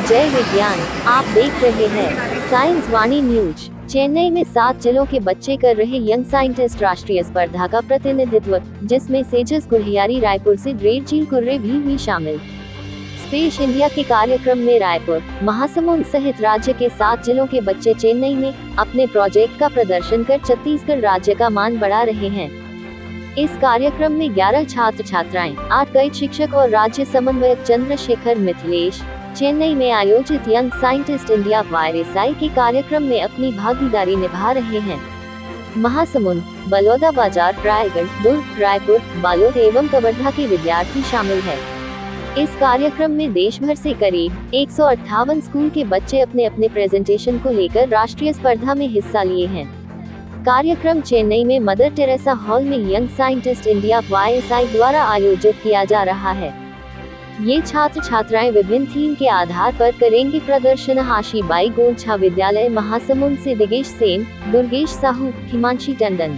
जय विज्ञान। आप देख रहे हैं साइंस वाणी न्यूज। चेन्नई में 7 जिलों के बच्चे कर रहे यंग साइंटिस्ट राष्ट्रीय स्पर्धा का प्रतिनिधित्व, जिसमें सेजस गुल्हियारी रायपुर से ग्रेट झील कुर्रे भी हुई शामिल। स्पेस इंडिया के कार्यक्रम में रायपुर, महासमुंद सहित राज्य के 7 जिलों के बच्चे चेन्नई में अपने प्रोजेक्ट का प्रदर्शन कर छत्तीसगढ़ राज्य का मान बढ़ा रहे हैं। इस कार्यक्रम में 11 छात्र छात्राएं, 8 गाइड शिक्षक और राज्य समन्वयक चंद्रशेखर मिथिलेश चेन्नई में आयोजित यंग साइंटिस्ट इंडिया YSI के कार्यक्रम में अपनी भागीदारी निभा रहे हैं। महासमुंद, बलौदाबाजार, रायगढ़, दुर्ग, रायपुर, बालोद एवं कवर्धा के विद्यार्थी शामिल हैं। इस कार्यक्रम में देश भर से करीब 158 स्कूल के बच्चे अपने अपने प्रेजेंटेशन को लेकर राष्ट्रीय स्पर्धा में हिस्सा लिए हैं। कार्यक्रम चेन्नई में मदर टेरेसा हॉल में यंग साइंटिस्ट इंडिया YSI द्वारा आयोजित किया जा रहा है। ये छात्र छात्राएं विभिन्न थीम के आधार पर करेंगे प्रदर्शन। आशीबाई गोंछा विद्यालय महासमुंद से दिगेश सेन, दुर्गेश साहू, हिमांशी टंडन।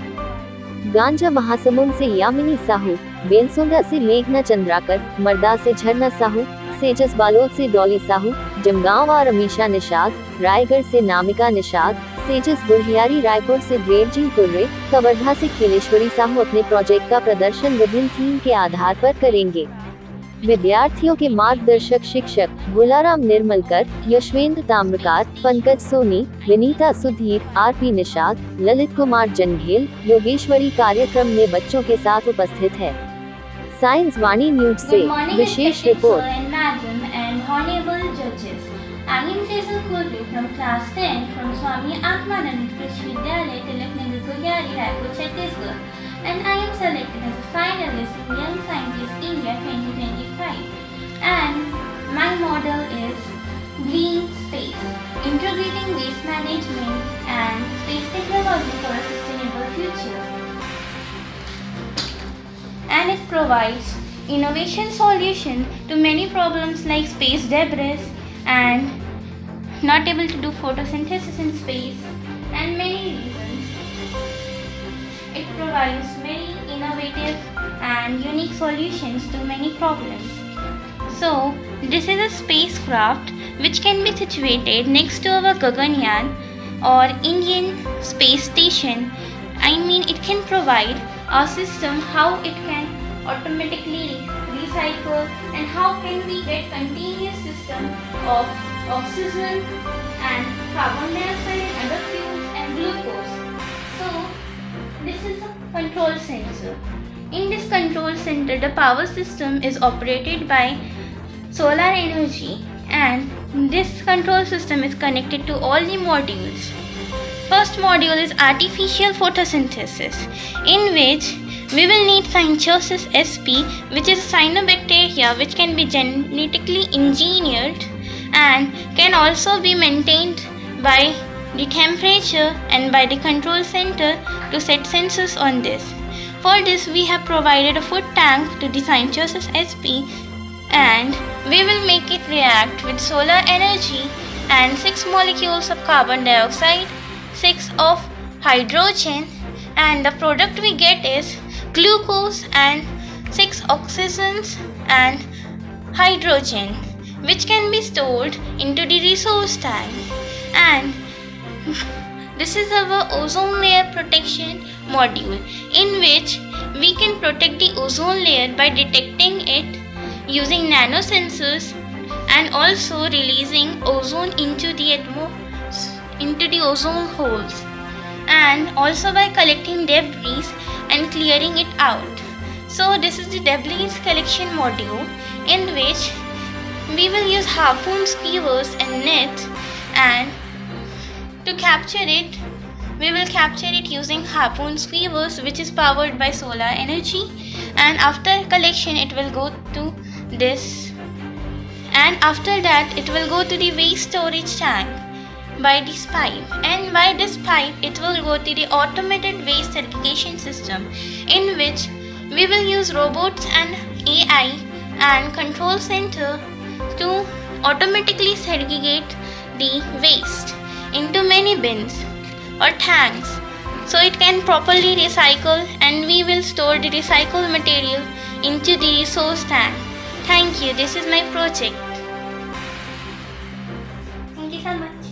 गांजा महासमुंद से यामिनी साहू, बेलसोंडा से मेघना चंद्राकर, मर्दा से झरना साहू, सेजस बालोद से डॉली साहू, जमगांव और अमीशा निषाद, रायगढ़ से नामिका निषाद, सेजस गुल्हियारी रायपुर से ग्रेट झील कुर्रे, कवर्धा से खिलेश्वरी साहू अपने प्रोजेक्ट का प्रदर्शन विभिन्न थीम के आधार पर करेंगे। विद्यार्थियों के मार्गदर्शक शिक्षक गुलाराम निर्मलकर, यशवेंद्र ताम्रकार, पंकज सोनी, विनीता सुधीर, RP निषाद, ललित कुमार जंघेल, योगेश्वरी कार्यक्रम में बच्चों के साथ उपस्थित है। साइंस वाणी न्यूज से विशेष report. I am Jason Kurre from class 10 from Swami Atmanand Krishi Vidyalaya, Tilaknagar, Gulyari, Raipur, Chhattisgarh, and I am selected as a finalist in Young Scientist India 2025. And my model is Green Space, integrating waste management and space technology for a sustainable future. And it provides innovation solution to many problems like space debris and not able to do photosynthesis in space and many reasons. It provides very innovative and unique solutions to many problems. So this is a spacecraft which can be situated next to our Gaganyaan or Indian Space Station. I mean, it can provide a system how it can automatically recycle and how can we get continuous system of oxygen and carbon dioxide and other fuels and glucose. So this is a control center. In this control center, the power system is operated by solar energy, and this control system is connected to all the modules. First module is artificial photosynthesis, in which we will need Synchiosis sp, which is a cyanobacteria which can be genetically engineered and can also be maintained by the temperature and by the control center to set sensors on this. For this, we have provided a food tank to the Synchiosis sp, and we will make it react with solar energy and 6 molecules of carbon dioxide, 6 of hydrogen, and the product we get is glucose and 6 oxygens and hydrogen, which can be stored into the resource tank. And this is our ozone layer protection module, in which we can protect the ozone layer by detecting it using nanosensors and also releasing ozone into the ozone holes, and also by collecting debris and clearing it out. So this is the debris collection module, in which we will use harpoon skewers and net, and to capture it, we will capture it using harpoon skewers, which is powered by solar energy, and after collection it will go to this, and after that it will go to the waste storage tank by this pipe, and by this pipe it will go to the automated waste segregation system, in which we will use robots and AI and control center to automatically segregate the waste into many bins or tanks, so it can properly recycle, and we will store the recycled material into the resource tank. Thank you. This is my project. so much.